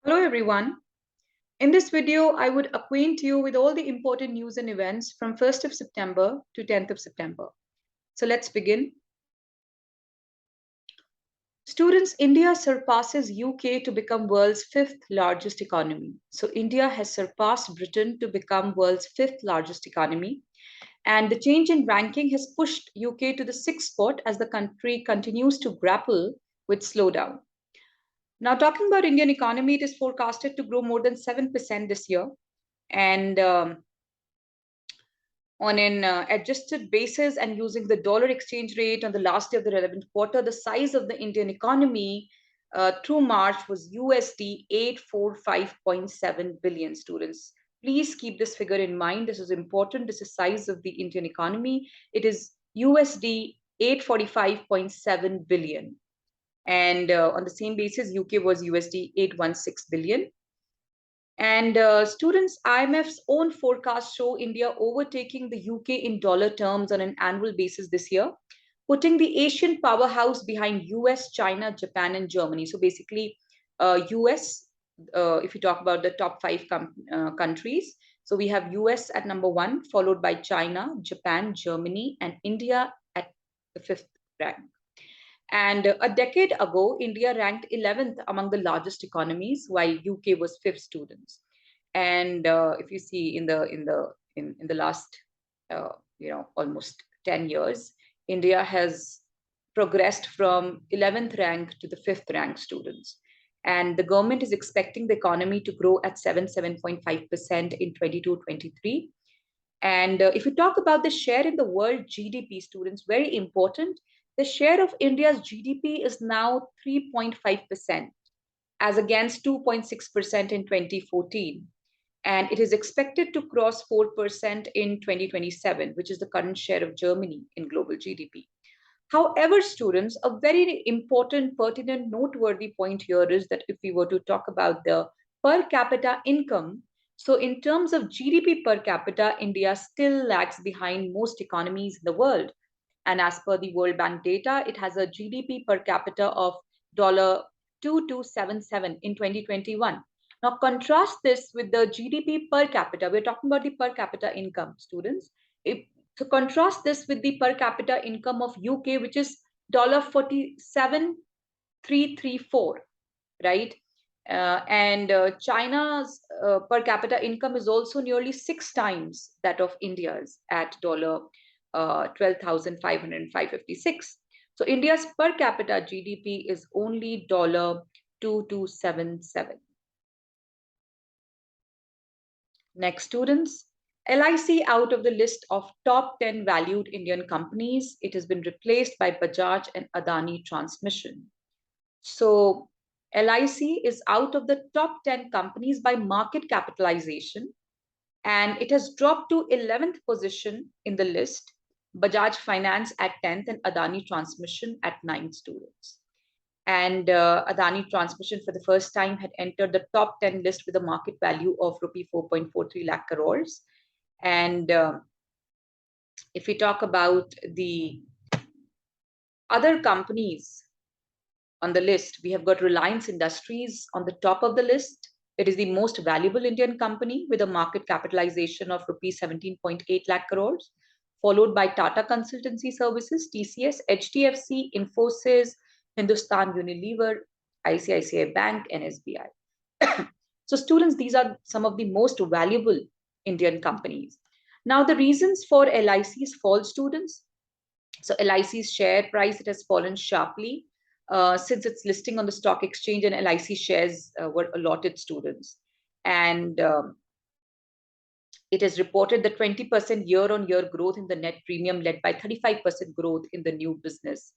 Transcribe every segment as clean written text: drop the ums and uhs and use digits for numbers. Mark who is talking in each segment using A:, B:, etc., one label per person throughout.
A: Hello everyone. In this video, I would acquaint you with all the important news and events from 1st of September to 10th of September. So let's begin. Students, India surpasses UK to become world's fifth largest economy. So India has surpassed Britain to become world's fifth largest economy. And the change in ranking has pushed UK to the sixth spot as the country continues to grapple with slowdown. Now, talking about Indian economy, it is forecasted to grow more than 7% this year. And on an adjusted basis and using the dollar exchange rate on the last day of the relevant quarter, the size of the Indian economy through March was USD 845.7 billion. Students, please keep this figure in mind. This is important. This is size of the Indian economy. It is USD 845.7 billion. And on the same basis, UK was USD 816 billion. And students, IMF's own forecasts show India overtaking the UK in dollar terms on an annual basis this year, putting the Asian powerhouse behind US, China, Japan, and Germany. So basically, US, if you talk about the top five countries, so we have US at number one, followed by China, Japan, Germany, and India at the fifth rank. And a decade ago, India ranked 11th among the largest economies, while UK was fifth. Students. And if you see in the last almost 10 years, India has progressed from 11th rank to the fifth rank. Students. And the government is expecting the economy to grow at 7.5% in 22-23. And if you talk about the share in the world GDP, students, very important. The share of India's GDP is now 3.5%, as against 2.6% in 2014. And it is expected to cross 4% in 2027, which is the current share of Germany in global GDP. However, students, a very important, pertinent, noteworthy point here is that if we were to talk about the per capita income, so in terms of GDP per capita, India still lags behind most economies in the world. And as per the World Bank data, it has a GDP per capita of $2277 in 2021. Now, contrast this with the GDP per capita. We're talking about the per capita income, students. So contrast this with the per capita income of UK, which is $47,334, right? And China's per capita income is also nearly 6 times that of India's at $12,556. So India's per capita GDP is only $2277. Next, students, LIC out of the list of top 10 valued Indian companies, it has been replaced by Bajaj and Adani Transmission. So LIC is out of the top 10 companies by market capitalization, and it has dropped to 11th position in the list. Bajaj Finance at 10th and Adani Transmission at 9th. Students. And Adani Transmission for the first time had entered the top 10 list with a market value of rupee 4.43 lakh crores. And if we talk about the other companies on the list, we have got Reliance Industries on the top of the list. It is the most valuable Indian company with a market capitalization of rupees 17.8 lakh crores, followed by Tata Consultancy Services, TCS, HDFC, Infosys, Hindustan Unilever, ICICI Bank, and SBI. So students, these are some of the most valuable Indian companies. Now, the reasons for LIC's fall, students. So LIC's share price, it has fallen sharply since its listing on the stock exchange, and LIC shares were allotted. Students. And it has reported the 20% year-on-year growth in the net premium, led by 35% growth in the new business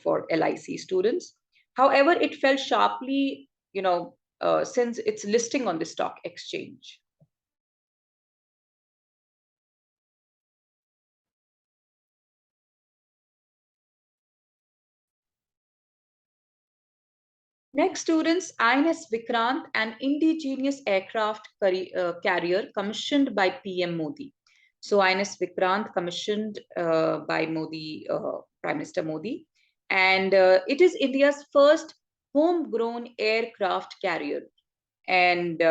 A: for LIC. Students. However, it fell sharply, since its listing on the stock exchange. Next, students, INS Vikrant, an indigenous aircraft carrier commissioned by PM Modi. So INS Vikrant commissioned by Modi, Prime Minister Modi, and it is India's first homegrown aircraft carrier. And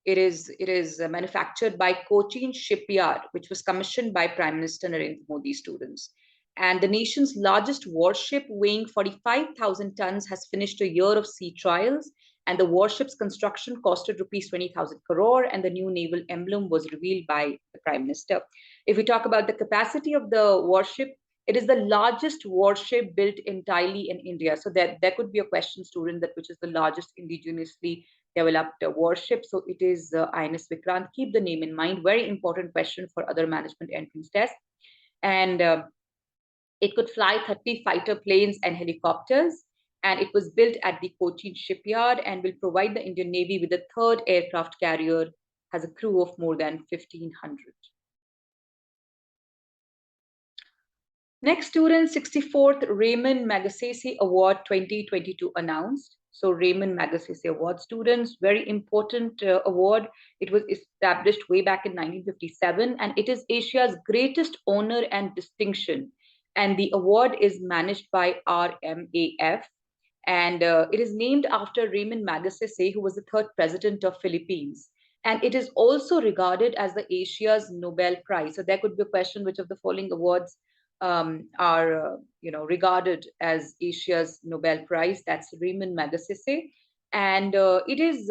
A: it is manufactured by Cochin Shipyard, which was commissioned by Prime Minister Narendra Modi students. And the nation's largest warship, weighing 45,000 tons, has finished a year of sea trials. And the warship's construction costed rupees 20,000 crore, and the new naval emblem was revealed by the Prime Minister. If we talk about the capacity of the warship, it is the largest warship built entirely in India. So there could be a question, student, that which is the largest indigenously developed warship. So it is INS Vikrant. Keep the name in mind. Very important question for other management entrance tests. And it could fly 30 fighter planes and helicopters. And it was built at the Cochin shipyard and will provide the Indian Navy with a third aircraft carrier, has a crew of more than 1,500. Next, student, 64th Raymond Magsaysay Award 2022 announced. So Raymond Magsaysay Award, students, very important award. It was established way back in 1957, and it is Asia's greatest honor and distinction. And the award is managed by RMAF, and it is named after Raymond Magsaysay, who was the third president of Philippines. And it is also regarded as the Asia's Nobel Prize. So there could be a question: which of the following awards are regarded as Asia's Nobel Prize? That's Raymond Magsaysay, and it is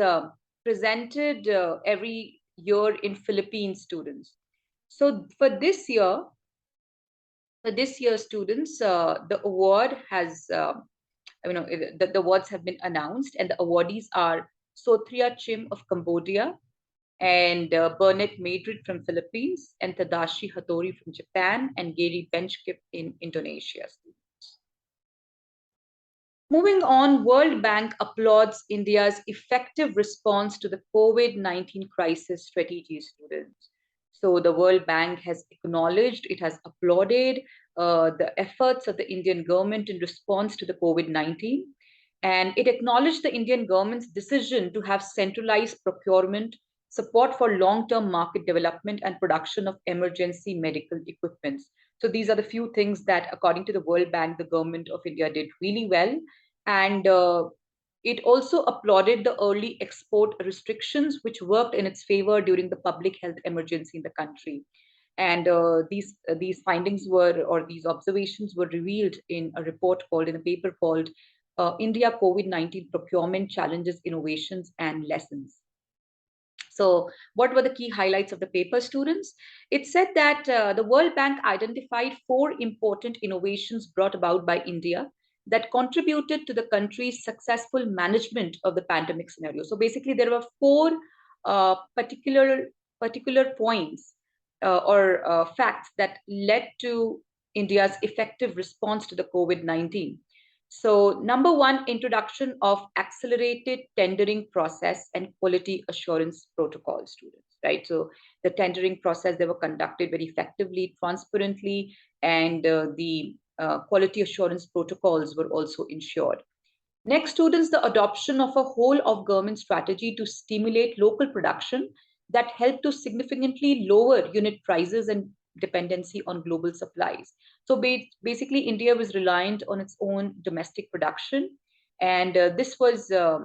A: presented every year in Philippine students. So for this year, students, the award has the awards have been announced, and the awardees are Sotria Chim of Cambodia, and Burnett Madrid from Philippines, and Tadashi Hattori from Japan, and Gary Benchkip in Indonesia. Moving on, World Bank applauds India's effective response to the COVID-19 crisis strategy, students. So the World Bank has acknowledged, it has applauded the efforts of the Indian government in response to the COVID-19. And it acknowledged the Indian government's decision to have centralized procurement, support for long-term market development, and production of emergency medical equipments. So these are the few things that, according to the World Bank, the government of India did really well. And it also applauded the early export restrictions, which worked in its favor during the public health emergency in the country. And these findings were, or these observations were revealed in a report called, in a paper called India COVID-19 Procurement Challenges, Innovations, and Lessons. So what were the key highlights of the paper, students? It said that the World Bank identified 4 important innovations brought about by India that contributed to the country's successful management of the pandemic scenario. So basically, there were 4 particular points or facts that led to India's effective response to the COVID-19. So number 1, introduction of accelerated tendering process and quality assurance protocol, students, right? So the tendering process, they were conducted very effectively, transparently, and the quality assurance protocols were also ensured. Next, students, the adoption of a whole of government strategy to stimulate local production that helped to significantly lower unit prices and dependency on global supplies. So basically, India was reliant on its own domestic production, and this was a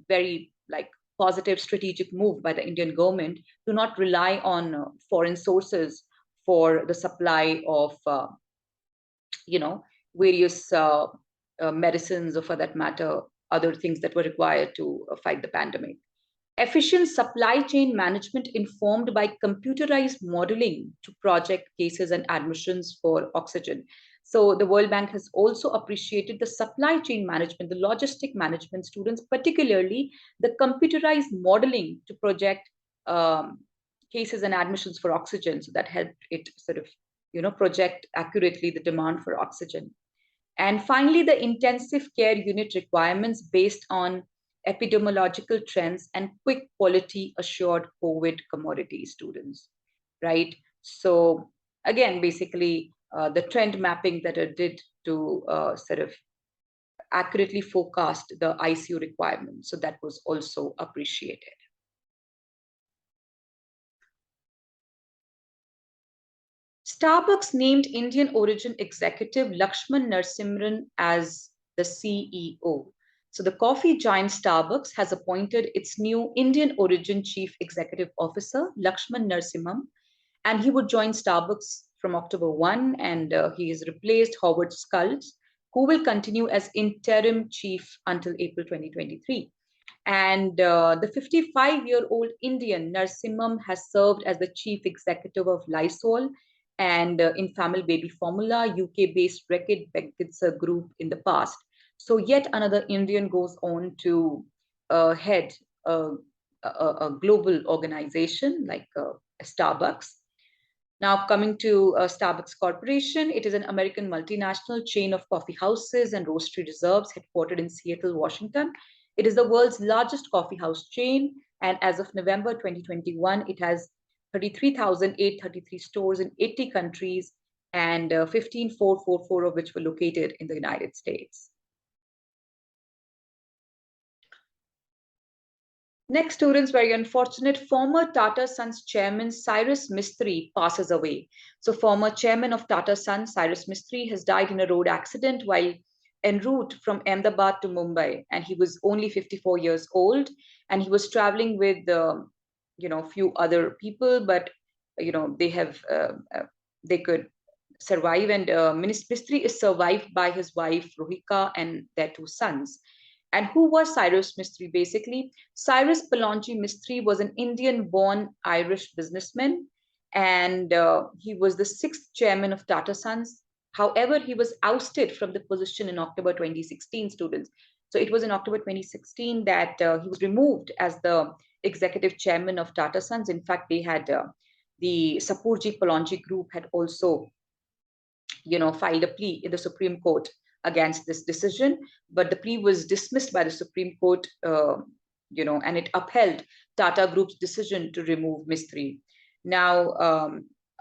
A: very positive strategic move by the Indian government to not rely on foreign sources for the supply of various medicines, or for that matter, other things that were required to fight the pandemic. Efficient supply chain management informed by computerized modeling to project cases and admissions for oxygen. So the World Bank has also appreciated the supply chain management, the logistic management, students, particularly the computerized modeling to project cases and admissions for oxygen. So that helped it sort of, project accurately the demand for oxygen. And finally, the intensive care unit requirements based on epidemiological trends and quick quality assured COVID commodity, students, right? So again, basically, the trend mapping that it did to sort of accurately forecast the ICU requirements. So that was also appreciated. Starbucks named Indian origin executive Lakshman Narasimhan as the CEO. So the coffee giant Starbucks has appointed its new Indian origin chief executive officer, Lakshman Narasimham, and he would join Starbucks from October 1, and he has replaced Howard Schultz, who will continue as interim chief until April 2023. And the 55-year-old Indian Narasimham has served as the chief executive of Lysol and Infamil Baby Formula, UK-based Reckitt Benckiser Group in the past. So yet another Indian goes on to head a global organization like Starbucks. Now, coming to Starbucks Corporation, it is an American multinational chain of coffee houses and roastery reserves headquartered in Seattle, Washington. It is the world's largest coffee house chain, and as of November 2021, it has 33,833 stores in 80 countries and 15,444 of which were located in the United States. Next, students, very unfortunate, former Tata Sons chairman Cyrus Mistry passes away. So former chairman of Tata Sons, Cyrus Mistry, has died in a road accident while en route from Ahmedabad to Mumbai. And he was only 54 years old. And he was traveling with, few other people, but, they could survive. And Mistry is survived by his wife, Rohika, and their two sons. And who was Cyrus Mistry? Basically, Cyrus Palonji Mistry was an Indian-born Irish businessman, and he was the sixth chairman of Tata Sons. However, he was ousted from the position in October 2016, students. So it was in October 2016 that he was removed as the executive chairman of Tata Sons. In fact, they had the Sapurji Palonji group had also, filed a plea in the Supreme Court against this decision, but the plea was dismissed by the Supreme Court, and it upheld Tata Group's decision to remove Mistry. Now,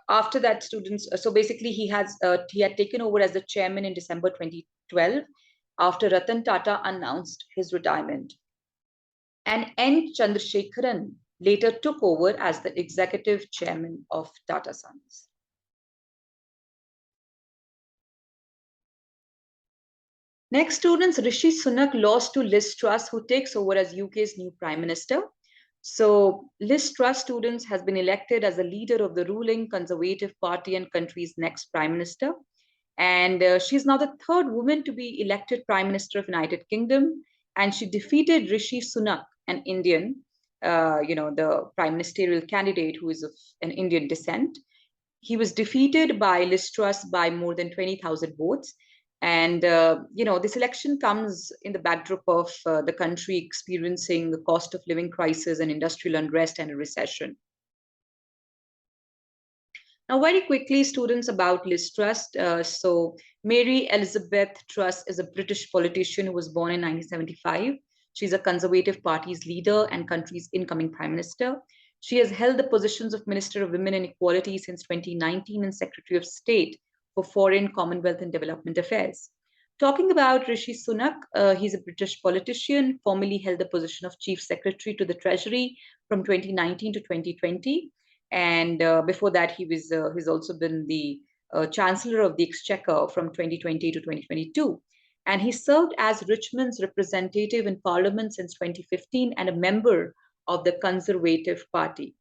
A: after that, students, so basically he had taken over as the chairman in December 2012 after Ratan Tata announced his retirement. And N. Chandrasekharan later took over as the executive chairman of Tata Sons. Next, students, Rishi Sunak lost to Liz Truss, who takes over as UK's new Prime Minister. So Liz Truss, students, has been elected as the leader of the ruling Conservative Party and country's next Prime Minister. And she's now the third woman to be elected Prime Minister of United Kingdom. And she defeated Rishi Sunak, an Indian, the prime ministerial candidate who is of an Indian descent. He was defeated by Liz Truss by more than 20,000 votes. And, this election comes in the backdrop of the country experiencing the cost of living crisis and industrial unrest and a recession. Now, very quickly, students, about Liz Truss. So Mary Elizabeth Truss is a British politician who was born in 1975. She's a Conservative Party's leader and country's incoming Prime Minister. She has held the positions of Minister of Women and Equality since 2019 and Secretary of State for Foreign, Commonwealth and Development Affairs. Talking about Rishi Sunak, he's a British politician, formerly held the position of Chief Secretary to the Treasury from 2019 to 2020. And before that, he's also been the Chancellor of the Exchequer from 2020 to 2022. And he served as Richmond's representative in Parliament since 2015 and a member of the Conservative Party.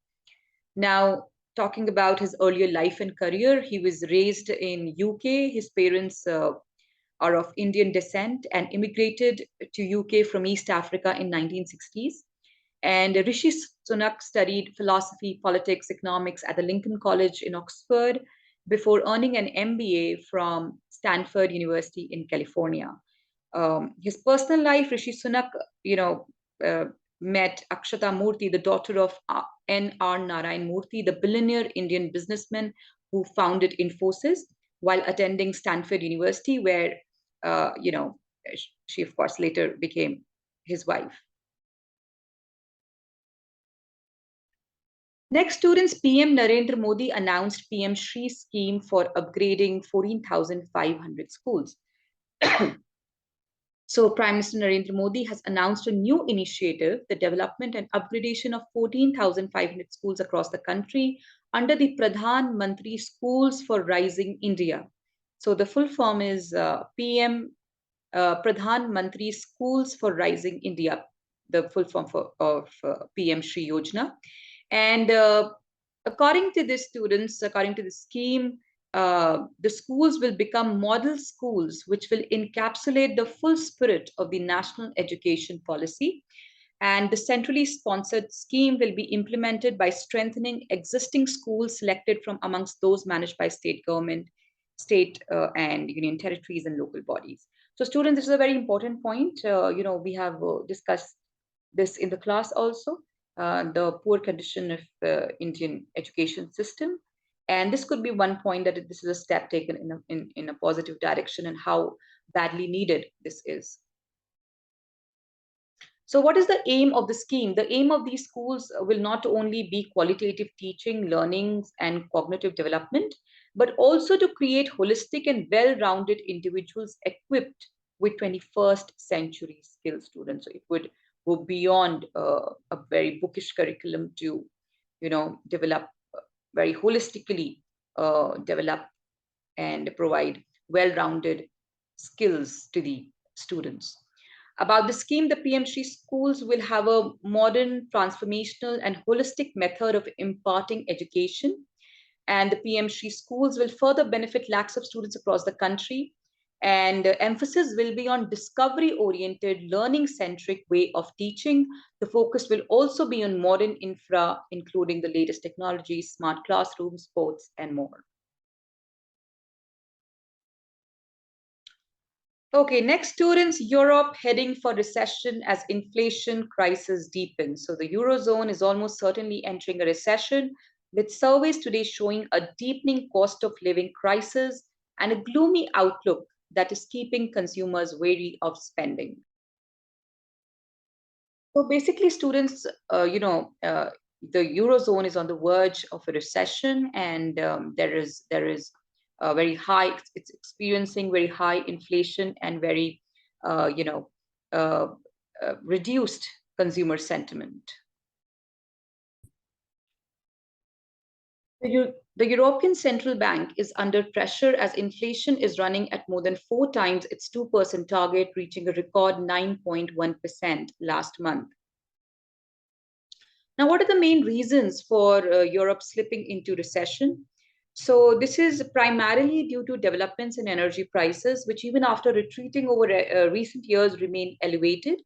A: Now, talking about his earlier life and career, he was raised in UK. His parents are of Indian descent and immigrated to UK from East Africa in 1960s. And Rishi Sunak studied philosophy, politics, economics at the Lincoln College in Oxford before earning an MBA from Stanford University in California. His personal life, Rishi Sunak, met Akshata Murthy, the daughter of N.R. Narayan Murthy, the billionaire Indian businessman who founded Infosys, while attending Stanford University, where, she, of course, later became his wife. Next, students, PM Narendra Modi announced PM Shri scheme for upgrading 14,500 schools. So Prime Minister Narendra Modi has announced a new initiative, the development and upgradation of 14,500 schools across the country under the Pradhan Mantri Schools for Rising India. So the full form is PM Pradhan Mantri Schools for Rising India, the full form of PM Shri Yojana. And according to the students, according to the scheme, the schools will become model schools, which will encapsulate the full spirit of the national education policy. And the centrally sponsored scheme will be implemented by strengthening existing schools selected from amongst those managed by state government, state and union territories and local bodies. So students, this is a very important point. We have discussed this in the class also, the poor condition of Indian education system. And this could be one point that this is a step taken in a positive direction and how badly needed this is. So what is the aim of the scheme? The aim of these schools will not only be qualitative teaching, learnings, and cognitive development, but also to create holistic and well-rounded individuals equipped with 21st century skills students. So it would go beyond a very bookish curriculum to, develop very holistically, develop and provide well-rounded skills to the students. About the scheme, the PM Shri schools will have a modern, transformational, and holistic method of imparting education. And the PM Shri schools will further benefit lakhs of students across the country. And emphasis will be on discovery-oriented, learning-centric way of teaching. The focus will also be on modern infra, including the latest technologies, smart classrooms, sports, and more. Okay, next, students, Europe heading for recession as inflation crisis deepens. So the Eurozone is almost certainly entering a recession, with surveys today showing a deepening cost of living crisis and a gloomy outlook that is keeping consumers wary of spending. So basically, students, the Eurozone is on the verge of a recession, and there is a very high, it's experiencing very high inflation and very, reduced consumer sentiment. The European Central Bank is under pressure as inflation is running at more than 4 times its 2% target, reaching a record 9.1% last month. Now, what are the main reasons for Europe slipping into recession? So this is primarily due to developments in energy prices, which even after retreating over recent years remain elevated.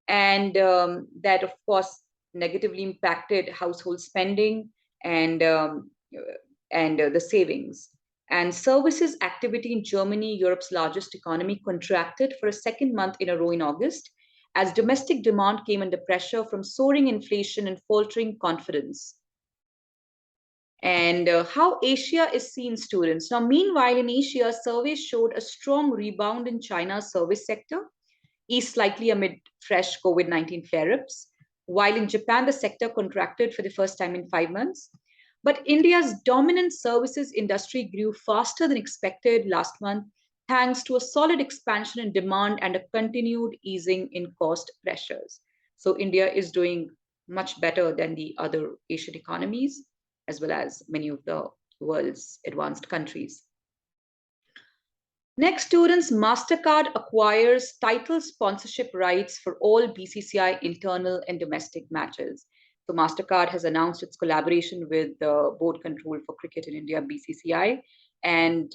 A: And that, of course, negatively impacted household spending and the savings. And services activity in Germany, Europe's largest economy, contracted for a second month in a row in August, as domestic demand came under pressure from soaring inflation and faltering confidence. And how Asia is seen, students. Now, meanwhile, in Asia, surveys showed a strong rebound in China's service sector, eased slightly amid fresh COVID-19 flare-ups, while in Japan, the sector contracted for the first time in 5 months. But India's dominant services industry grew faster than expected last month, thanks to a solid expansion in demand and a continued easing in cost pressures. So India is doing much better than the other Asian economies, as well as many of the world's advanced countries. Next, students, MasterCard acquires title sponsorship rights for all BCCI internal and domestic matches. So MasterCard has announced its collaboration with the Board Control for Cricket in India, BCCI, and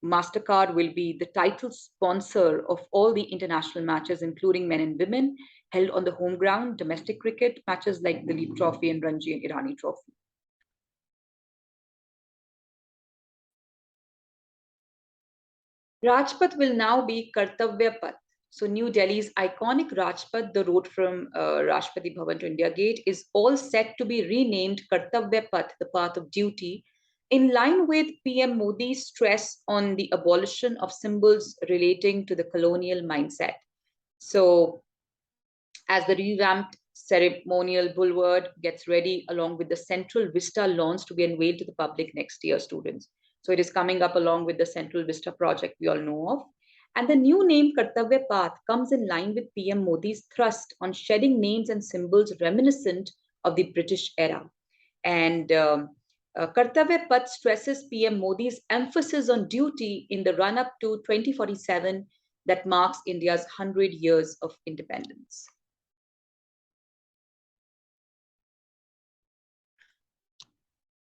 A: MasterCard will be the title sponsor of all the international matches, including men and women, held on the home ground, domestic cricket matches like the Leap Trophy and Ranji and Adani Trophy. Rajpath will now be Kartavya Path. So New Delhi's iconic Rajpath, the road from Rashtrapati Bhavan to India Gate, is all set to be renamed Kartavya Path, the path of duty, in line with PM Modi's stress on the abolition of symbols relating to the colonial mindset. So as the revamped ceremonial boulevard gets ready, along with the Central Vista lawns to be unveiled to the public next year, students. So it is coming up along with the Central Vista project we all know of. And the new name Kartavya Path comes in line with PM Modi's thrust on shedding names and symbols reminiscent of the British era. And Kartavya Path stresses PM Modi's emphasis on duty in the run-up to 2047 that marks India's 100 years of independence.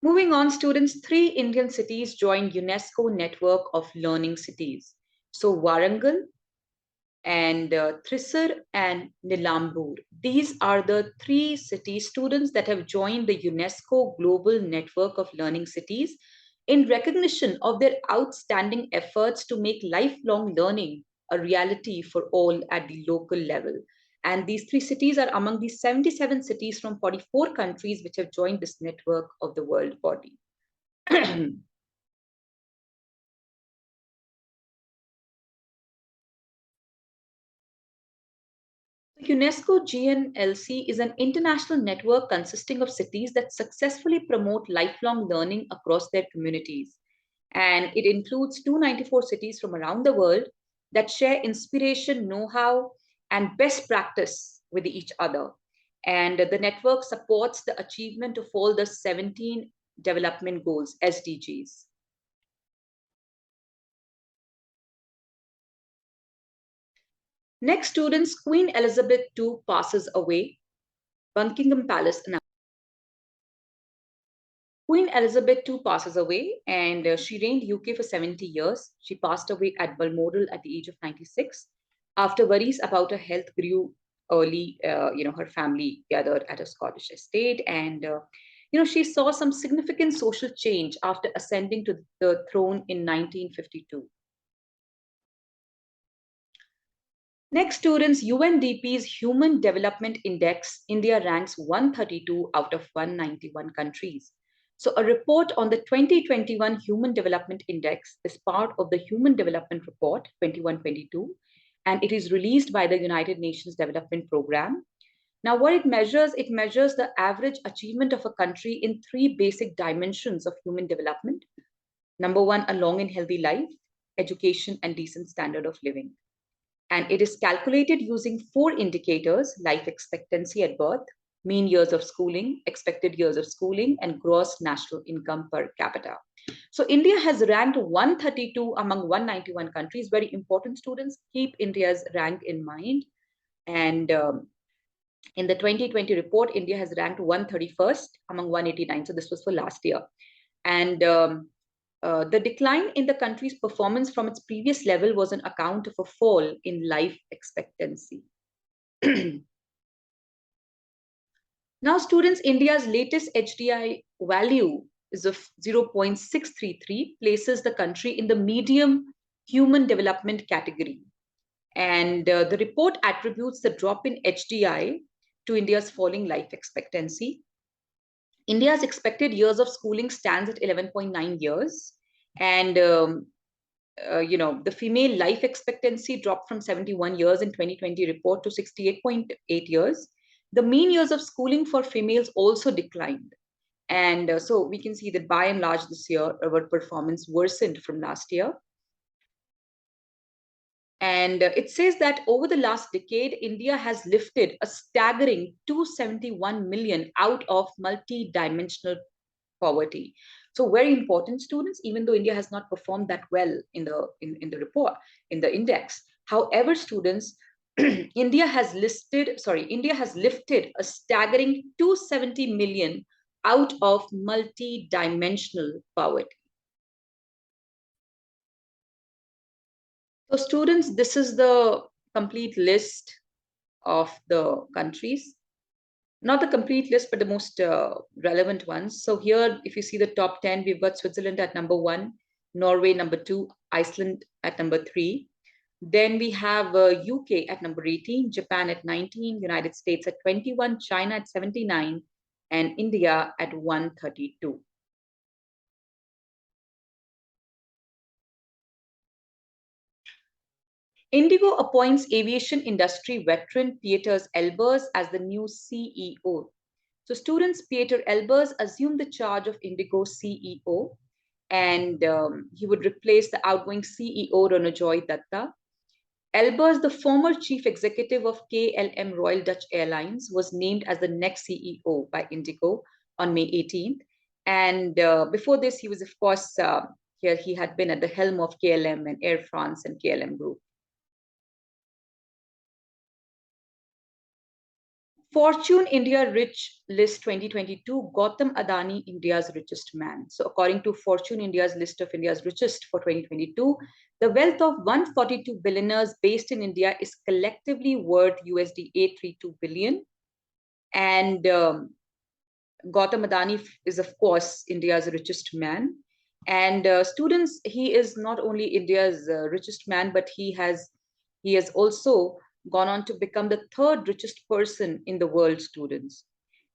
A: Moving on, students, 3 Indian cities joined UNESCO network of learning cities. So Warangal, and Thrissur and Nilambur. These are the 3 city students that have joined the UNESCO Global Network of Learning Cities in recognition of their outstanding efforts to make lifelong learning a reality for all at the local level. And these 3 cities are among the 77 cities from 44 countries which have joined this network of the world body. UNESCO GNLC is an international network consisting of cities that successfully promote lifelong learning across their communities. And it includes 294 cities from around the world that share inspiration, know-how, and best practice with each other. And the network supports the achievement of all the 17 development goals, SDGs. Next, students, Queen Elizabeth II passes away. Buckingham Palace announced. Queen Elizabeth II passes away, and she reigned UK for 70 years. She passed away at Balmoral at the age of 96. After worries about her health grew early, her family gathered at a Scottish estate, and she saw some significant social change after ascending to the throne in 1952. Next, students, UNDP's Human Development Index, India ranks 132 out of 191 countries. So a report on the 2021 Human Development Index is part of the Human Development Report 2122, and it is released by the United Nations Development Programme. Now, what it measures the average achievement of a country in 3 basic dimensions of human development. Number 1, a long and healthy life, education, and decent standard of living. And it is calculated using 4 indicators: life expectancy at birth, mean years of schooling, expected years of schooling, and gross national income per capita. So India has ranked 132 among 191 countries. Very important, students, keep India's rank in mind. And in the 2020 report, India has ranked 131st among 189. So this was for last year. And the decline in the country's performance from its previous level was on account of a fall in life expectancy. Now, students, India's latest HDI value is of 0.633, places the country in the medium human development category. And the report attributes the drop in HDI to India's falling life expectancy. India's expected years of schooling stands at 11.9 years. And, the female life expectancy dropped from 71 years in 2020 report to 68.8 years. The mean years of schooling for females also declined. And so we can see that by and large this year, our performance worsened from last year. And it says that over the last decade, India has lifted a staggering 271 million out of multi-dimensional poverty. So very important, students, even though India has not performed that well in the report, in the index. However, students, India has lifted a staggering 270 million out of multi-dimensional poverty. So students, this is the complete list of the countries. Not the complete list, but the most relevant ones. So here, if you see the top 10, we've got Switzerland at number 1, Norway number 2, Iceland at number 3. Then we have UK at number 18, Japan at 19, United States at 21, China at 79, and India at 132. IndiGo appoints aviation industry veteran Pieter Elbers as the new CEO. So students, Pieter Elbers assumed the charge of IndiGo CEO, and he would replace the outgoing CEO Ronojoy Datta. Elbers, the former chief executive of KLM Royal Dutch Airlines, was named as the next CEO by IndiGo on May 18th. And before this, he was, of course, here he had been at the helm of KLM and Air France and KLM Group. Fortune India Rich List 2022, Gautam Adani, India's richest man. So according to Fortune India's list of India's richest for 2022, the wealth of 142 billionaires based in India is collectively worth USD 832 billion. And Gautam Adani is, of course, India's richest man. And students, he is not only India's richest man, but he has also gone on to become the third richest person in the world, students.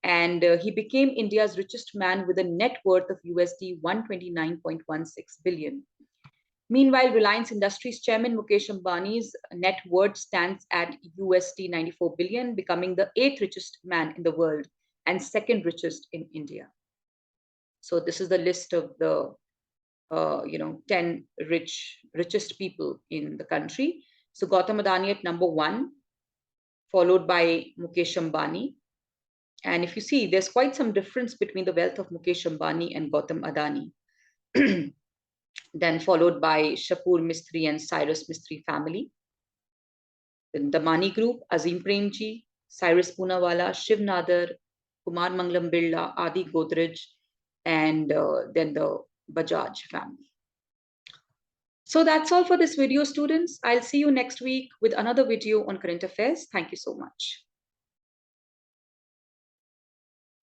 A: And he became India's richest man with a net worth of USD 129.16 billion. Meanwhile, Reliance Industries chairman Mukesh Ambani's net worth stands at USD 94 billion, becoming the eighth richest man in the world and second richest in India. So this is the list of the 10 richest people in the country. So Gautam Adani at number 1, followed by Mukesh Ambani. And if you see, there's quite some difference between the wealth of Mukesh Ambani and Gautam Adani. Then followed by Shapoor Mistry and Cyrus Mistry family. Then the Mani Group, Azim Premji, Cyrus Poonawalla, Shiv Nadar, Kumar Mangalam Birla, Adi Godrej, and then the Bajaj family. So that's all for this video, students. I'll see you next week with another video on current affairs. Thank you so much.